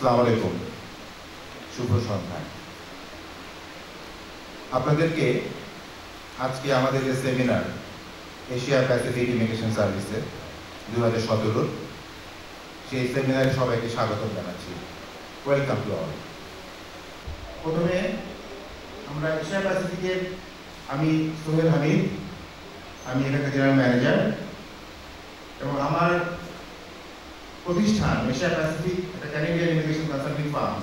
আসসালামু আলাইকুম, শুভ সন্ধ্যা। আপনাদেরকে আজকে আমাদের যে সেমিনার এশিয়া প্যাসিফিক ইমিগ্রেশন সার্ভিসে 2017 সেই সেমিনারে সবাইকে স্বাগত জানাচ্ছি। Welcome to all. প্রথমে আমরা এশিয়া প্যাসিফিকের, আমি সোহেল হামিদ, আমি এখানকার জেনারেল ম্যানেজার, এবং আমার প্রতিষ্ঠান এশিয়া প্যাসিফিক একটা ক্যানাডিয়ান ইমিগ্রেশন কনসাল্টিং ফার্ম,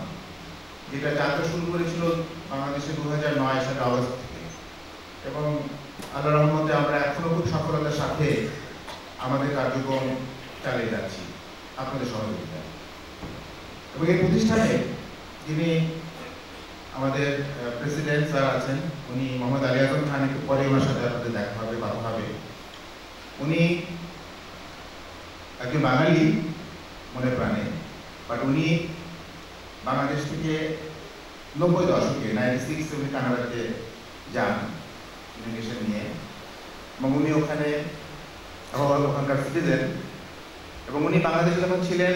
যেটা যাত্রা শুরু করেছিল বাংলাদেশে 2009 সালের আগস্ট থেকে, এবং আল্লাহর রহমতে আমরা এখনো খুব সফলতার সাথে আমাদের কার্যক্রম চালিয়ে যাচ্ছি আপনাদের সহযোগিতায়। এবং এই প্রতিষ্ঠানে যিনি আমাদের প্রেসিডেন্ট স্যার আছেন, উনি মোহাম্মদ আলী আজম খান, একটু পরে ওনার সাথে আপনাদের দেখা হবে, কথা হবে। উনি একজন বাঙালি মনে প্রাণে, বাট উনি বাংলাদেশ থেকে 90 দশকে 96 উনি কানাডাতে যান ইমিগ্রেশন নিয়ে, এবং উনি ওখানকার সিটিজেন। এবং উনি বাংলাদেশে যখন ছিলেন,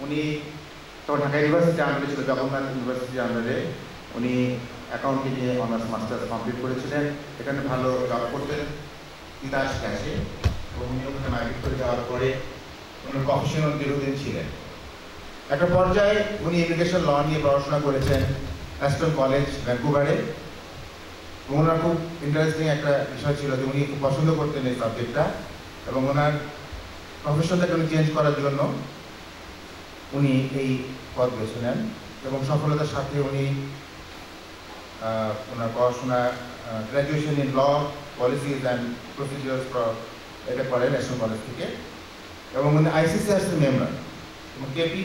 উনি তখন ঢাকা ইউনিভার্সিটি আন্ডারে ছিল, জগন্নাথ ইউনিভার্সিটির আন্ডারে উনি অ্যাকাউন্টিং নিয়ে অনার্স মাস্টার্স কমপ্লিট করেছিলেন। এখানে ভালো জব করতেন তিতাস গ্যাসে, এবং উনি ওখানে মাইগ্রেট করে যাওয়ার পরে উনি প্রফেশনাল দীর্ঘদিন ছিলেন। একটা পর্যায়ে উনি ইমিগ্রেশন ল নিয়ে পড়াশোনা করেছেন অ্যাস্টন কলেজ ভ্যানকুভারে। ওনার খুব ইন্টারেস্টিং একটা বিষয় ছিল যে উনি খুব পছন্দ করতেন এই সাবজেক্টটা, এবং ওনার প্রফেশনটাকে উনি চেঞ্জ করার জন্য উনি এই পদ বেছে নেন, এবং সফলতার সাথে উনি ওনার পড়াশোনা graduation in law policies and procedures এটা করেন ন্যাশনাল কলেজ থেকে, এবং উনি আইসিসিআরসি মেম্বার, এবং কেপি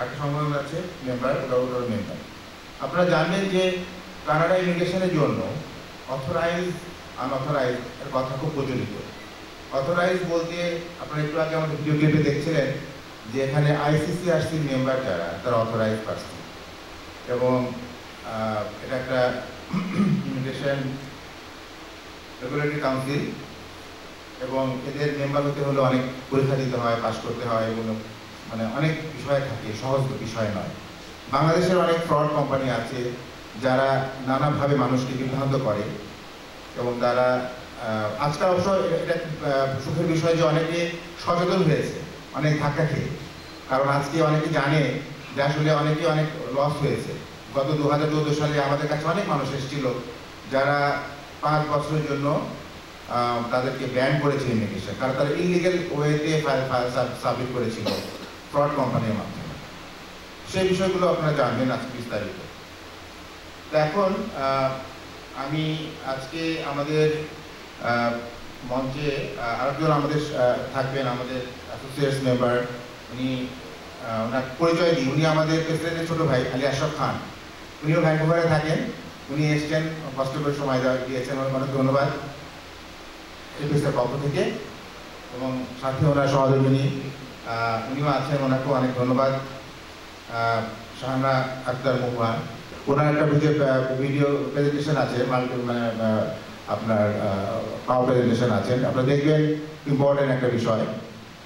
একটা সংগঠন আছে মেম্বার, ওটার মেম্বার। আপনারা জানবেন যে কানাডা ইমিগ্রেশনের জন্য অথরাইজ আনঅথরাইজ এর কথা খুব প্রচলিত। অথরাইজ বলতে আপনারা একটু আগে আমাদের ভিডিও ক্লিপে দেখছিলেন যে এখানে আইসিসিআরসির মেম্বার যারা, তারা অথরাইজ পার্সন, এবং এটা একটা ইমিগ্রেশন রেগুলেটরি কাউন্সিল, এবং এদের মেম্বার হতে হলে অনেক পরীক্ষা দিতে হয়, পাস করতে হয়, এবং মানে অনেক বিষয় থাকে, সহজ বিষয় নয়। বাংলাদেশের অনেক ফ্রড কোম্পানি আছে যারা নানাভাবে মানুষকে বিভ্রান্ত করে, এবং তারা আজকাল অবশ্য এটা সুখের বিষয় যে অনেকে সচেতন হয়েছে, অনেক ধাক্কা খেয়ে। কারণ আজকে অনেকে জানে যে আসলে অনেকে অনেক লস হয়েছে। গত 2014 সালে আমাদের কাছে অনেক মানুষ এসেছিল যারা 5 বছরের জন্য তাদেরকে ব্যান করেছে ইমিগ্রেশন, কারণ তারা ইলিগেল ওয়েতে ফাইল সাবমিট করেছিল ফ্রড কোম্পানির মাধ্যমে। সেই বিষয়গুলো আপনারা জানবেন আজকে বিস্তারিত। তো এখন আমি আজকে আমাদের মঞ্চে আরেকজন আমাদের থাকবেন, আমাদের অ্যাসোসিয়েটস মেম্বার। উনি ওনার পরিচয় দিই, উনি আমাদের প্রেসিডেন্টের ছোট ভাই আলী আশরাফ খান। উনিও ভ্যানকুভারে থাকেন, উনি এসছেন, কষ্ট করে সময় দিয়েছেন, অনেক ধন্যবাদ এপিএসের পক্ষ থেকে। এবং সাথে ওনার সহযোগিনী উনিও আছেন, ওনাকেও অনেক ধন্যবাদ। শাহানা আক্তার মুহান, ওনার একটা ভিডিও প্রেজেন্টেশন আছে, আপনার পাওয়ার প্রেজেন্টেশন আছেন, আপনারা দেখবেন, ইম্পর্টেন্ট একটা বিষয়।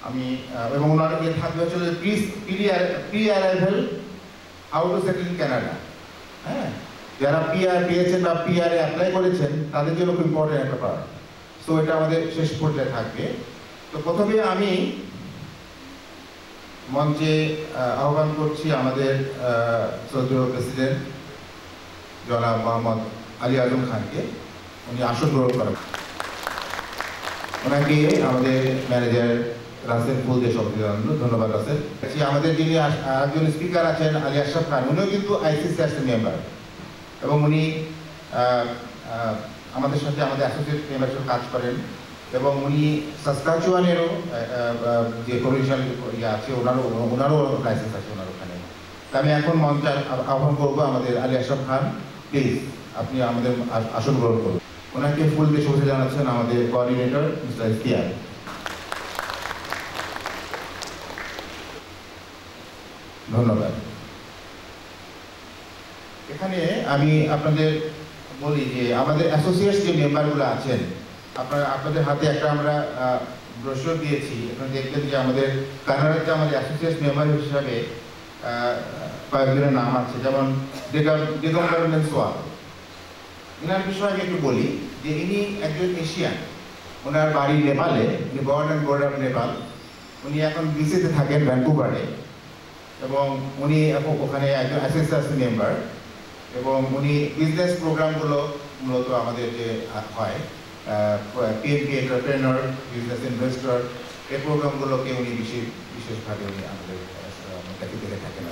আমি এবং ওনার ইয়ে থাকবে হচ্ছে pre arrival how to settle in Canada. হ্যাঁ, যারা পিআর পেয়েছেন বা পিআরে অ্যাপ্লাই করেছেন তাদের জন্য খুব ইম্পর্টেন্ট একটা পার্ট। সো এটা আমাদের শেষ পর্যায়ে থাকবে। তো প্রথমে আমি মঞ্চে আহ্বান করছি আমাদের শ্রদ্ধেয় প্রেসিডেন্ট জনাব মোহাম্মদ আলী আজম খানকে, উনি আসন গ্রহণ করেন। ওনাকে আমাদের ম্যানেজার রাসেল ফুল দিয়ে শব্দ জানানো, ধন্যবাদ রাসেল। আমাদের যিনি একজন স্পিকার আছেন আলী আশরাফ খান, উনিও কিন্তু আইসিসিআরসি মেম্বার, এবং উনি আমাদের সাথে আমাদের অ্যাসোসিয়েট মেম্বার হিসেবে কাজ করেন, এবং উনি সাসকাচুয়ানেরও যে প্রভিনশিয়াল ইয়ে আছে ওনারও লাইসেন্স আছে ওনার ওখানে। আমি এখন মঞ্চে আহ্বান করবো আমাদের আলী আশরাফ খান, প্লিজ আপনি আমাদের আসন গ্রহণ করুন। ওনাকে ফুল দিয়ে শুভেচ্ছা জানাচ্ছেন আমাদের কোঅর্ডিনেটর মিস্টার ইফতিয়ার। ধন্যবাদ। এখানে আমি আপনাদের বলি যে আমাদের অ্যাসোসিয়েটস যে মেম্বারগুলো আছেন, আপনাদের হাতে একটা আমরা ব্রোশার দিয়েছি। আপনারা দেখবেন যে আমাদের কানাডাতে আমাদের অ্যাসোসিয়েটস মেম্বার হিসাবে কয়েকজনের নাম আছে, যেমন দিগম্বর সোয়াল। এনার বিষয়ে আমি একটু বলি যে ইনি একজন এশিয়ান, ওনার বাড়ি নেপালে, উনি born and board of Nepal. উনি এখন বিসিতে থাকেন ভ্যানকুভারে, এবং উনি এখন ওখানে একজন অ্যাসোসিয়েশন মেম্বার, এবং উনি বিজনেস প্রোগ্রামগুলো মূলত আমাদের যে হয় পিএমপি এন্টারপ্রেনার, বিজনেস ইনভেস্টর, এই প্রোগ্রামগুলোকে উনি বিশেষভাবে উনি আমাদের কাছে দেখে থাকেন।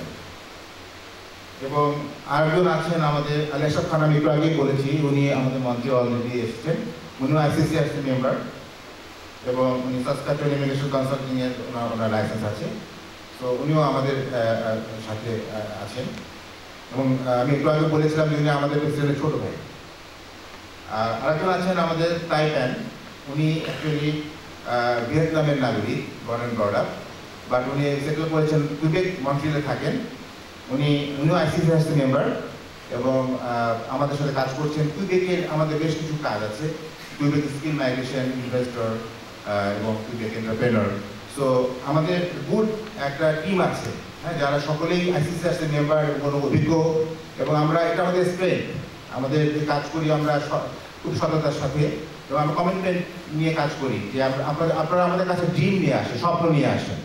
এবং আরেকজন আছেন আমাদের আলেশা খান, আমি একটু আগেই বলেছি, উনি আমাদের মঞ্চে অলরেডি এসেছেন। উনিও আইসিসিআরসি মেম্বার, এবং উনি সাসকাচুয়ান ইমিগ্রেশন কনসাল্টিংয়ের ওনার লাইসেন্স আছে। তো উনিও আমাদের সাথে আছেন। এবং আমি একটু আগে বলেছিলাম যে উনি আমাদের প্রেসিডেন্টের ছোট ভাই। আর আরেকজন আছেন আমাদের তাই প্যান, উনি অ্যাকচুয়ালি ভিয়েতনামের নাগরিক, born and brought up, but উনি সেটেল করেছেন কুইবেক, মন্ট্রিলে থাকেন। উনিও আইসিসিআরসি মেম্বার, এবং আমাদের সাথে কাজ করছেন। কুইবেকের আমাদের বেশ কিছু কাজ আছে, কুইবেক স্কিল মাইগ্রেশন, ইনভেস্টর এবং কুইবেক এন্টারপ্রেনার। সো আমাদের গুড একটা টিম আছে, হ্যাঁ, যারা সকলেই আইসিসিআরসি মেম্বার এবং অভিজ্ঞ, এবং আমরা এটা আমাদের স্ট্রেংথ, আমাদের যে কাজ করি আমরা খুব সততার সাথে, এবং আমরা কমিটমেন্ট নিয়ে কাজ করি যে আপনারা আমাদের কাছে ড্রিম নিয়ে আসেন, স্বপ্ন নিয়ে আসেন।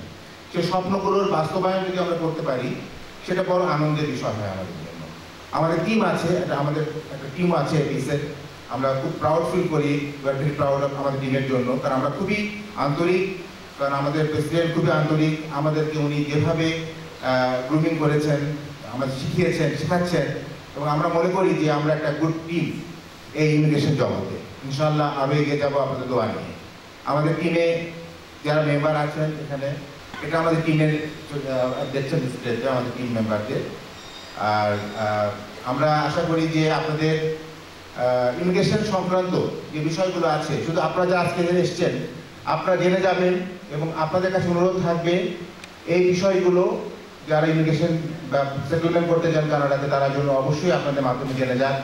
সেই স্বপ্নগুলোর বাস্তবায়ন যদি আমরা করতে পারি, সেটা বড় আনন্দের বিষয় হয় আমাদের জন্য। আমাদের টিম আছে, আমাদের একটা টিম আছে পিসের, আমরা খুব প্রাউড ফিল করি, ভেরি প্রাউড অফ আমাদের টিমের জন্য, কারণ আমরা খুবই আন্তরিক, কারণ আমাদের প্রেসিডেন্ট খুবই আন্তরিক। আমাদেরকে উনি যেভাবে গ্রুমিং করেছেন, আমাদের শিখিয়েছেন, শেখাচ্ছেন, এবং আমরা মনে করি যে আমরা একটা গুড টিম এই ইমিগ্রেশন জগতে। ইনশাআল্লাহ আরও এগিয়ে যাবো আপনাদের দোয়া নিয়ে। আমাদের টিমে যারা মেম্বার আছেন এখানে, এটা আমাদের টিমের দেখছেন ডিসপ্লেতে আমাদের টিম মেম্বারদের। আর আমরা আশা করি যে আপনাদের ইমিগ্রেশন সংক্রান্ত যে বিষয়গুলো আছে, শুধু আপনারা যারা আজকে এসেছেন আপনারা জেনে যাবেন, এবং আপনাদের কাছে অনুরোধ থাকবে এই বিষয়গুলো যারা ইমিগ্রেশন বা সেটেলমেন্ট করতে যান কানাডাতে, তারা জন্য অবশ্যই আপনাদের মাধ্যমে জেনে যান,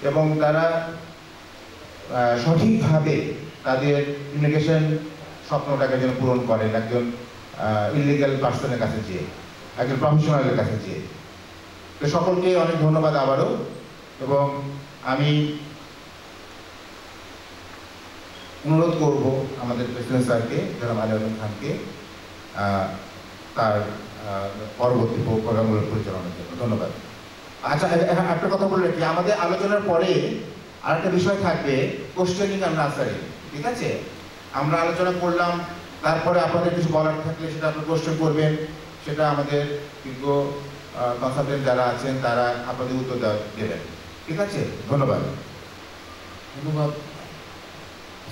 এবং তারা সঠিকভাবে তাদের ইমিগ্রেশন স্বপ্নটাকে যেন পূরণ করেন, একজন ইলিগাল পার্সনের কাছে যেয়ে, একজন প্রফেশনালের কাছে যেয়ে। তো সকলকে অনেক ধন্যবাদ আবারও, এবং আমি অনুরোধ করব আমাদের প্রেসিডেন্ট স্যারকে, জনাব আলী আজম খানকে, তার পরবর্তী প্রোগ্রামগুলো পরিচালনার জন্য। ধন্যবাদ। আচ্ছা, একটা কথা বলে রাখি, আমাদের আলোচনার পরে আরেকটা বিষয় থাকবে, কোশ্চেনিং আর আনসারিং। ঠিক আছে, আমরা আলোচনা করলাম, তারপরে আপনাদের কিছু বলার থাকলে সেটা আপনি কোশ্চেন করবেন, সেটা আমাদের বিজ্ঞ কনসালটেন্ট যারা আছেন তারা আপনাদের উত্তর দেবেন। ঠিক আছে, ধন্যবাদ। ধন্যবাদ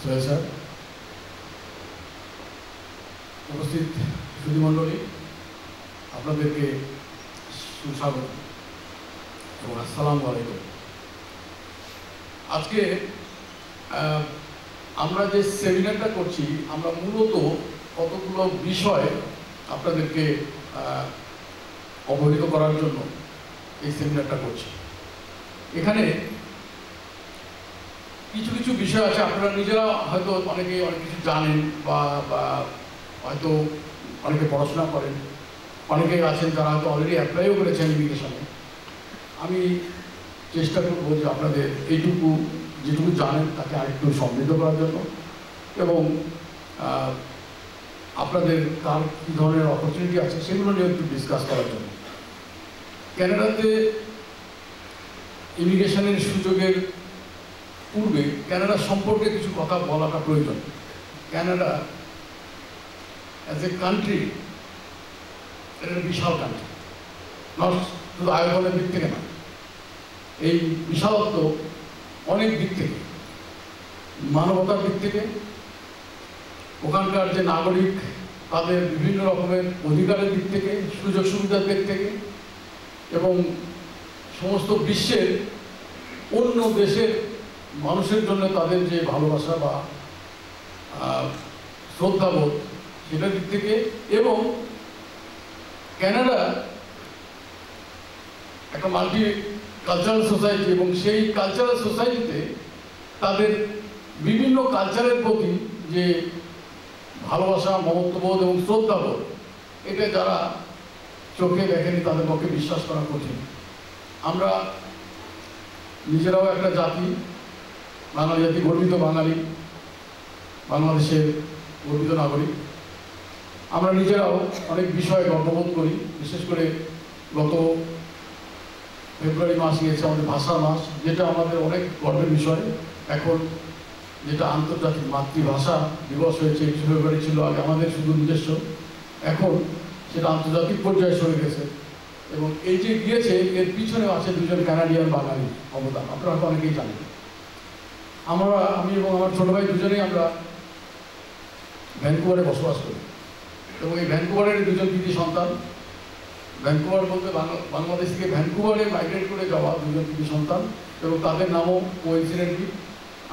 সোহেল স্যার। উপস্থিত সুধীমণ্ডলী, আপনাদেরকে সুস্বাগত এবং আসসালামু আলাইকুম। আজকে আমরা যে সেমিনারটা করছি, আমরা মূলত কতগুলো বিষয় আপনাদেরকে অবহিত করার জন্য এই সেমিনারটা করছি। এখানে কিছু কিছু বিষয় আছে, আপনারা নিজেরা হয়তো অনেকে অনেক কিছু জানেন, বা হয়তো অনেকে পড়াশোনা করেন, অনেকেই আছেন যারা হয়তো অলরেডি অ্যাপ্লাইও করেছেন ইমিগ্রেশনে। আমি চেষ্টা করবো যে আপনাদের এইটুকু যেটুকু জানেন তাকে আরেকটু সমৃদ্ধ করার জন্য, এবং আপনাদের কার কী ধরনের অপরচুনিটি আছে সেগুলো নিয়ে একটু ডিসকাস করার জন্য। ক্যানাডাতে ইমিগ্রেশনের সুযোগের পূর্বে ক্যানাডা সম্পর্কে কিছু কথা বলাটা প্রয়োজন। ক্যানাডা অ্যাজ এ কান্ট্রি, এটা বিশাল কান্ট্রি, নট শুধু আয়তনের দিক থেকে না, এই বিশালত্ব অনেক দিক থেকে, মানবতার দিক থেকে, ওখানকার যে নাগরিক তাদের বিভিন্ন রকমের অধিকারের দিক থেকে, সুযোগ সুবিধার দিক থেকে, এবং সমস্ত বিশ্বের অন্য দেশের মানুষের জন্য তাদের যে ভালোবাসা বা শ্রদ্ধাবোধ সেটার দিক থেকে। এবং ক্যানাডা একটা মাল্টি কালচারাল সোসাইটি, এবং সেই কালচারাল সোসাইটিতে তাদের বিভিন্ন কালচারের প্রতি যে ভালোবাসা, মমত্ববোধ এবং শ্রদ্ধাবোধ, এটা যারা চোখে দেখেনি তাদের পক্ষে বিশ্বাস করা কঠিন। আমরা নিজেরাও একটা জাতি, বাঙালি জাতি, গর্বিত বাঙালি, বাংলাদেশের গর্বিত নাগরিক। আমরা নিজেরাও অনেক বিষয়ে গর্ববোধ করি। বিশেষ করে গত ফেব্রুয়ারি মাস গিয়েছে আমাদের ভাষা মাস, যেটা আমাদের অনেক গর্বের বিষয়। এখন যেটা আন্তর্জাতিক মাতৃভাষা দিবস হয়েছে, 21 ফেব্রুয়ারি ছিল আগে আমাদের শুধু নিজস্ব, এখন সেটা আন্তর্জাতিক পর্যায়ে সরে গেছে। এবং এই যে গিয়েছে এর পিছনে আছে দুজন কানাডিয়ান বাঙালি অবদান, আপনারা তো অনেকেই জানেন। আমি এবং আমার ছোট ভাই দুজনেই আমরা ভ্যানকুভারে বসবাস করি, এবং এই ভ্যানকুভারের দুজন কৃতি সন্তান। ভ্যানকুভার বলতে বাংলাদেশ থেকে ভ্যানকুভারে মাইগ্রেট করে যাওয়া দুজন কৃতি সন্তান, এবং তাদের নামও কোইন্সিডেন্টলি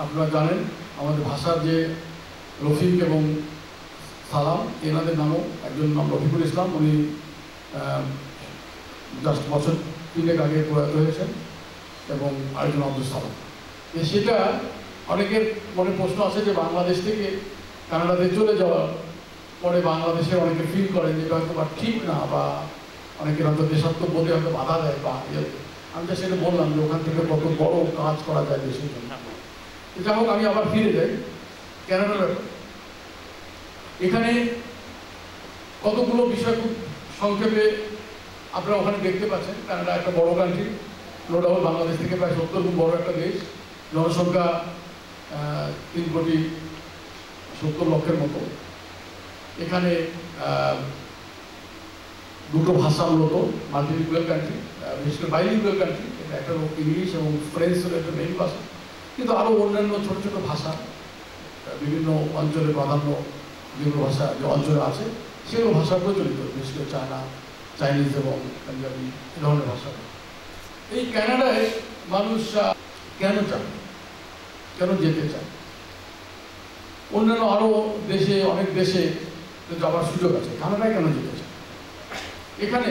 আপনারা জানেন। আমাদের ভাষার যে রফিক এবং সালাম, এনাদের নামও, একজন নাম রফিকুল ইসলাম, উনি জাস্ট বছর 3 আগে প্রয়াত হয়েছেন, এবং আরেকজন আব্দুল সালাম। সেটা অনেকের মনে প্রশ্ন আছে যে বাংলাদেশ থেকে কানাডাতে চলে যাওয়ার পরে বাংলাদেশে অনেকে ফিল করেন যে এটা হয়তো বা ঠিক না, বা অনেকের হয়তো দেশাত্মবোধে হয়তো বাধা দেয়, বা আমি তো সেটা বললাম যে ওখান থেকে কত বড় কাজ করা যায় দেশের জন্য। যাই হোক, আমি আবার ফিরে যাই কানাডার ব্যাপারে। এখানে কতগুলো বিষয় খুব সংক্ষেপে আপনারা ওখানে দেখতে পাচ্ছেন। কানাডা একটা বড় কান্ট্রি, নো ডাউট, বাংলাদেশ থেকে প্রায় 70 গুণ বড় একটা দেশ। জনসংখ্যা 3,70,00,000 মতো। এখানে দুটো ভাষা মূলত, মাল্টিলিঙ্গুয়াল কান্ট্রি, বিশেষ করে বাইলিঙ্গুয়াল কান্ট্রি। এটা একটা ইংলিশ এবং ফ্রেঞ্চ হলো একটা মেইন ভাষা, কিন্তু আরও অন্যান্য ছোটো ছোটো ভাষা বিভিন্ন অঞ্চলে প্রাধান্য, যেগুলো ভাষা যে অঞ্চলে আছে সেগুলো ভাষা প্রচলিত, বিশেষ করে চাইনিজ এবং পাঞ্জাবি এ ধরনের ভাষা। এই কানাডায় মানুষ কেন চায়, কেন যেতে চায়? অন্যান্য আরও দেশে, অনেক দেশে যাওয়ার সুযোগ আছে, কানাডায় কেন যেতে চায়? এখানে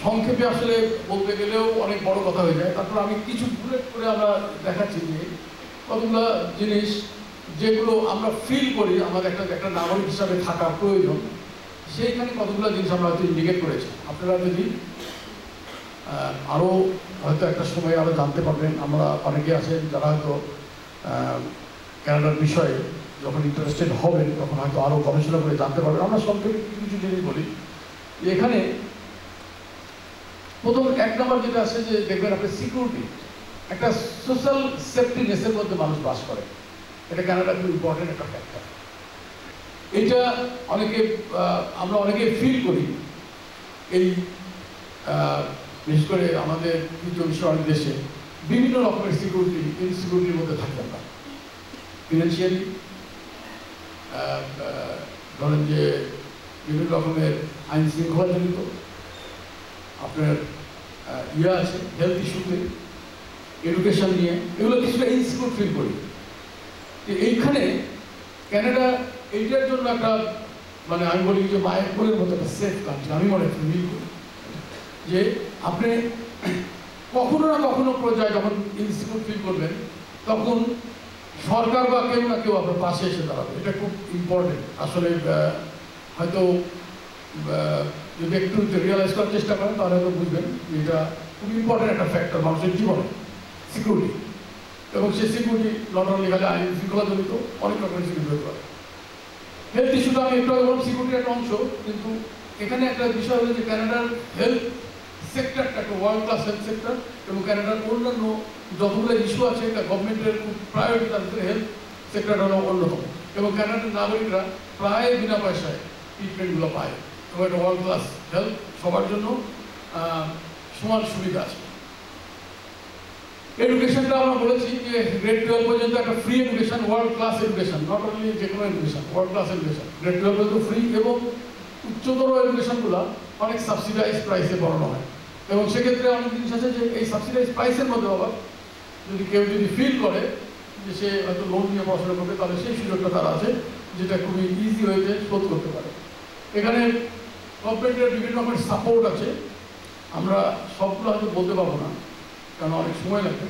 সংক্ষেপে আসলে বলতে গেলেও অনেক বড় কথা হয়ে যায়। তারপর আমি কিছু বুলেট করে আমরা দেখাচ্ছি যে কতগুলো জিনিস যেগুলো আমরা ফিল করি আমাদের একটা নাগরিক হিসাবে থাকা প্রয়োজন, সেইখানে কতগুলো জিনিস আমরা হয়তো ইন্ডিকেট করেছি। আপনারা যদি আরও হয়তো একটা সময় আরও জানতে পারবেন, আমরা অনেকে আছেন যারা হয়তো কানাডার বিষয়ে যখন ইন্টারেস্টেড হবেন তখন হয়তো আরও গবেষণা করে জানতে পারবেন। আমরা সংক্ষেপে কিছু কিছু জিনিস বলি। এখানে প্রথম 1 নম্বর যেটা আছে যে দেখবেন আপনি সিকিউরিটি, একটা সোশ্যাল সেফটিনেসের মধ্যে মানুষ বাস করে। এটা কানাডার খুব ইম্পর্টেন্ট একটা ফ্যাক্টর। এটা আমরা অনেকে ফিল করি। এই বিশেষ করে আমাদের তৃতীয় অনেক দেশে বিভিন্ন রকমের সিকিউরিটি, ইনসিকিউরিটির মধ্যে থাকি আমরা। ফিনান্সিয়ালি ধরেন যে বিভিন্ন রকমের আইন শৃঙ্খলা জনিত, আপনার আছে হেলথ ইস্যুতে, এডুকেশন নিয়ে, এগুলো কিছুটা ইনসিকিউর ফিল করি। এইখানে কানাডা এইটার জন্য একটা আমি বলি যে মায়ের কোলের মতো একটা সেফ কান্ট্রি আমি মনে ফিল করি। যে আপনি কখনো না কখনো পর্যায়ে যখন ইনসিকিউর ফিল করবেন তখন সরকার বা কেউ না কেউ আপনার পাশে এসে দাঁড়াবে। এটা খুব ইম্পর্টেন্ট। আসলে হয়তো যদি একটু রিয়েলাইজ করার চেষ্টা করেন তাহলে হয়তো বুঝবেন যে এটা খুব ইম্পর্টেন্ট একটা ফ্যাক্টর মানুষের জীবনে, সিকিউরিটি। এবং সেই সিকিউরিটি নট অনলি খালি আইন শৃঙ্খলা জনিত, অনেক রকমের সিকিউরিটি হতে পারে। হেলথ ইস্যুটা আমি একটু বললাম সিকিউরিটির একটা অংশ, কিন্তু এখানে একটা বিষয় হলো যে কানাডার হেলথ সেক্টরটা একটা ওয়ার্ল্ড ক্লাস হেলথ সেক্টর, এবং কানাডার অন্যান্য যতগুলো ইস্যু আছে এটা গভর্নমেন্টের খুব প্রায়োরিটি, তার ভিতরে হেলথ সেক্টরটা হলো অন্যতম। এবং কানাডার নাগরিকরা প্রায় বিনা পয়সায় ট্রিটমেন্টগুলো পায়, এবং একটা ওয়ার্ল্ড ক্লাস হেলথ, সবার জন্য সমান সুবিধা আছে। এডুকেশনটা আমরা বলেছি যে গ্রেড 12 পর্যন্ত একটা free education, world class education, not only যে কোনো education, world class education. Grade 12 পর্যন্ত ফ্রি, এবং উচ্চতর এডুকেশনগুলো অনেক সাবসিডাইজ প্রাইসে পড়ানো হয়। এবং সেক্ষেত্রে অনেক জিনিস আছে যে এই সাবসিডাইজ প্রাইসের মধ্যে আবার কেউ যদি ফিল করে যে সে হয়তো লোন নিয়ে পড়াশোনা করবে, তাহলে সেই সুযোগটা তার আছে, যেটা খুবই ইজি হয়েছে শোধ করতে পারে। এখানে গভর্নমেন্টের বিভিন্ন রকমের সাপোর্ট আছে। আমরা সবগুলো হয়তো বলতে পারবো না, কারণ অনেক সময় লাগবে।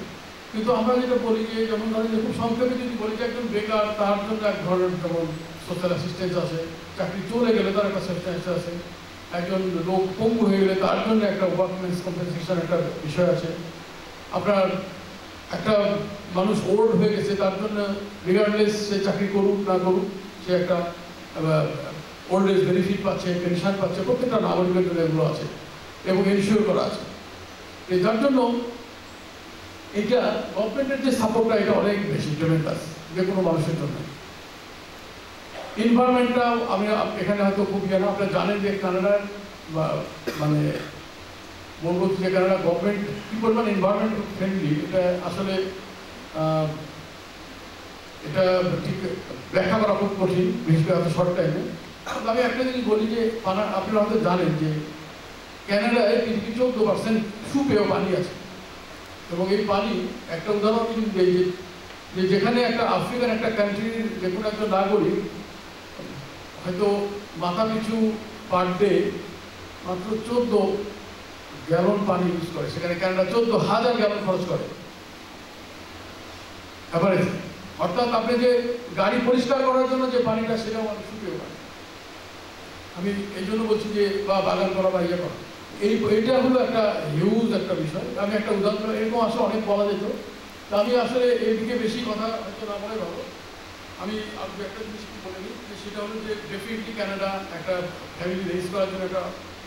কিন্তু আমরা যেটা বলি যে যেমন ধরেন যে খুব সংক্ষেপে যদি বলি যে একজন বেকার, তার জন্য এক ধরনের যেমন সোশ্যাল অ্যাসিস্ট্যান্স আছে, চাকরি চলে গেলে তার একটা অ্যাসিস্ট্যান্স আছে, একজন লোক পঙ্গু হয়ে গেলে তার জন্য একটা ওয়ার্কম্যানস কম্পেনসেশন একটা বিষয় আছে। আপনার একটা মানুষ ওল্ড হয়ে গেছে, তার জন্য রিগার্ডলেস সে চাকরি করুক না করুক, সে একটা ওল্ড এজ বেনিফিট পাচ্ছে, পেনশন পাচ্ছে, প্রত্যেকটা নাগরিকের জন্য এগুলো আছে এবং এনশিওর করা আছে। যার জন্য এটা গভর্নমেন্টের যে সাপোর্টটা এটা অনেক বেশি ট্রেমেন্ডাস যে কোনো মানুষের জন্য। এনভায়রনমেন্টটাও আমি এখানে হয়তো খুব না, আপনারা জানেন যে কানাডার মানে বলবো যে কানাডা গভর্নমেন্ট কী পরিমাণ এনভায়রনমেন্ট ফ্রেন্ডলি, এটা আসলে এটা ঠিক ব্যাখ্যা করা খুব কঠিন, বিশেষ করে এত শর্ট টাইমে। আমি একটা জিনিস বলি যে আপনারা হয়তো জানেন যে ক্যানাডায় পৃথিবীর 14% সুপেয় পানি আছে এবং এই পানি একটা উদাহরণ কিন্তু দেই যে যেখানে একটা আফ্রিকান একটা কান্ট্রির যে কোনো একটা নাগরিক হয়তো মাথা পিছু পার ডে মাত্র 14 গ্যালন পানি ইউজ করে, সেখানে ক্যানাডা 14,000 গ্যালন খরচ করে অ্যাভারেজ। অর্থাৎ আপনি যে গাড়ি পরিষ্কার করার জন্য যে পানিটা সেটাও অনেক সুপেয় পানি। আমি এই জন্য বলছি যে বা বাগান করা বা ইয়ে করা, এইটা হলো একটা হিউজ একটা বিষয়। আমি একটা উদাহরণ, এরকম আসলে অনেক বলা যেত, তা আমি আসলে এইদিকে বেশি কথা হয়তো না বলে ভালো। আমি আপনি একটা জিনিস কি বলে নিই যে সেটা হলো যে ডেফিনেটলি ক্যানাডা একটা ফ্যামিলি রেজ করার জন্য একটা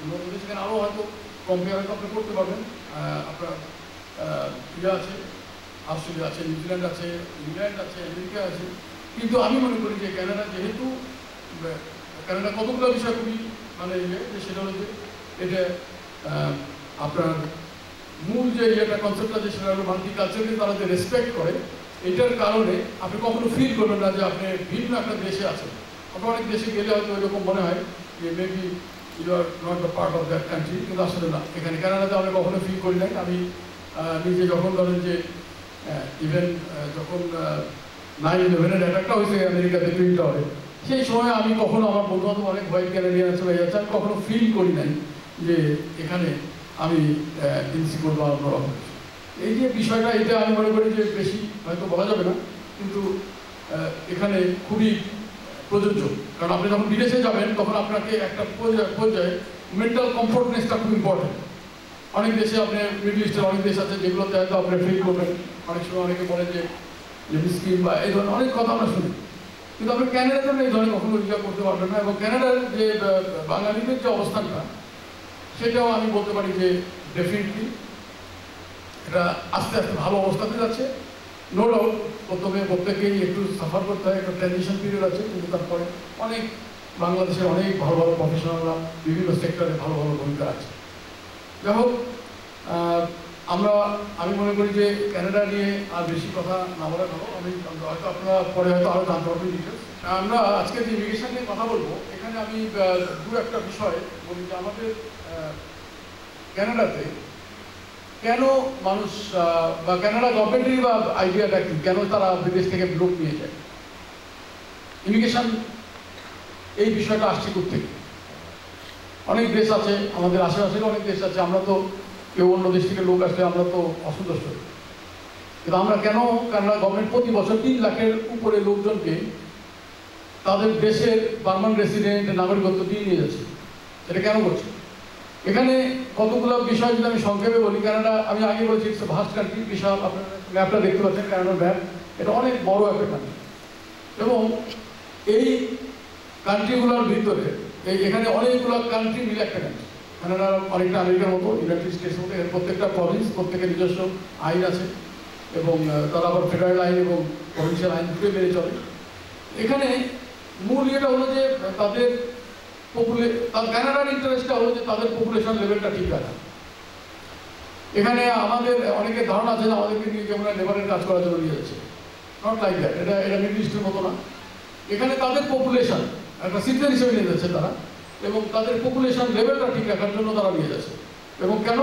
লোক, সেখানে আরও হয়তো কম্পেয়ার হয়তো আপনি করতে পারবেন। আপনার ইয়ে আছে, অস্ট্রেলিয়া আছে, নিউজিল্যান্ড আছে, ইংল্যান্ড আছে, আমেরিকা আছে। কিন্তু আমি মনে করি যে ক্যানাডা যেহেতু ক্যানাডা কতগুলো বিষয় খুবই মানে যে সেটা হলো যে এটা আপনার মূল যে ইয়েটা কনসেপ্টটা যে সেটা হলো মাল্টিকালচারকে তারা যে রেসপেক্ট করে, এটার কারণে আপনি কখনো ফিল করবেন না যে আপনি ভিন্ন একটা দেশে আছেন। আপনার অনেক দেশে গেলে হয়তো এরকম মনে হয় যে maybe you are not the part of that country, কিন্তু আসলে না। এখানে কানাডাতে আমি কখনো ফিল করি নাই। আমি নিজে যখন ধরেন যে ইভেন যখন 9/11-এর অ্যাটাকটা হয়েছে আমেরিকাতে টুইন টাওয়ারে, সেই সময় আমি কখনো আমার বন্ধু বান্ধব অনেক হোয়াইট ক্যানাডিয়ান চলে যাচ্ছে, আমি কখনো ফিল করি নাই যে এখানে আমি ইনসিকিউর বা অন্যরকম। এই যে বিষয়টা, এটা আমি মনে করি যে বেশি হয়তো বলা যাবে না, কিন্তু এখানে খুবই প্রযোজ্য। কারণ আপনি যখন বিদেশে যাবেন তখন আপনাকে একটা পর্যায়ে মেন্টাল কমফোর্টনেসটা খুব ইম্পর্টেন্ট। অনেক দেশে আপনি মিডল ইস্টের অনেক দেশ আছে যেগুলোতে হয়তো আপনি ফিল করবেন, অনেক সময় অনেকে বলেন যে স্কিম বা এই ধরনের অনেক কথা আমরা শুনি, কিন্তু আপনি ক্যানাডার জন্য এই ধরনের কখনো ইচ্ছা করতে পারবেন না। এবং ক্যানাডার যে বাঙালিদের যে অবস্থানটা, সেটাও আমি বলতে পারি যে ডেফিনেটলি এটা আস্তে আস্তে ভালো অবস্থাতে যাচ্ছে। নো ডাউট প্রথমে প্রত্যেকেই একটু সাফার করতে হয়, একটা ট্রানজিশন পিরিয়ড আছে, কিন্তু তারপরে অনেক বাংলাদেশের অনেক ভালো ভালো প্রফেশনালরা বিভিন্ন সেক্টরে ভালো ভালো ভূমিকা আছে। যাই হোক, আমি মনে করি যে ক্যানাডা নিয়ে আর বেশি কথা না বলা ভালো। হয়তো আপনারা পরে হয়তো আরও জানতে পারবেন ডিটেলস। আমরা আজকে যে ইমিগ্রেশন নিয়ে কথা বলবো, এখানে আমি দু একটা বিষয় বলি যে আমাদের ক্যানাডাতে কেন মানুষ বা ক্যানাডা গভর্নমেন্টেরই বা আইডিয়াটা কি, কেন তারা বিদেশ থেকে লোক নিয়ে যায়, ইমিগ্রেশন এই বিষয়টা আসছে কোথেকে। অনেক দেশ আছে আমাদের আশেপাশের, অনেক দেশ আছে, আমরা তো কেউ অন্য দেশ থেকে লোক আসলে আমরা তো অসন্তুষ্ট হই, কিন্তু আমরা কেন কানাডা গভর্নমেন্ট প্রতি বছর 3 লাখের উপরে লোকজনকে তাদের দেশের পার্মানেন্ট রেসিডেন্ট নাগরিকত্ব দিয়ে নিয়ে যাচ্ছে, এটা কেন করছে? এখানে কতগুলো বিষয় যদি আমি সংক্ষেপে বলি। কানাডা, আমি আগে বলছি, ইটস ভাস্ট কান্ট্রি, বিশাল। আপনার ম্যাপটা দেখতে পাচ্ছেন, কানাডার ম্যাপ, এটা অনেক বড় একটা কান্ট্রি। এবং এই কান্ট্রিগুলোর ভিতরে এখানে অনেকগুলো কান্ট্রি মিলে একটা কান্ট্রি। কানাডা অনেকটা আমেরিকার মতো, ইউনাইটেড স্টেটসের মতো। এর প্রত্যেকটা প্রভিন্স, প্রত্যেকের নিজস্ব আইন আছে এবং তারা আবার ফেডারেল আইন এবং প্রভিন্সিয়াল আইন দুটোই মেনে চলে। এখানে মূল ইয়েটা হলো যে তাদের কানাডার ইন্টারেস্টটা হলো যে তাদের পপুলেশন লেভেলটা ঠিক আছে। এখানে আমাদের অনেকের ধারণা আছে যে আমাদেরকে নিয়ে যেমন লেবারের কাজ করার জন্য নিয়ে যাচ্ছে, নট লাইক দ্যাট। এটা মিডল ইস্টের মতো না। এখানে তাদের পপুলেশন একটা সিটিজেন হিসেবে নিয়ে যাচ্ছে তারা, এবং তাদের পপুলেশন লেভেলটা ঠিক রাখার জন্য তারা নিয়ে যাচ্ছে। এবং কেন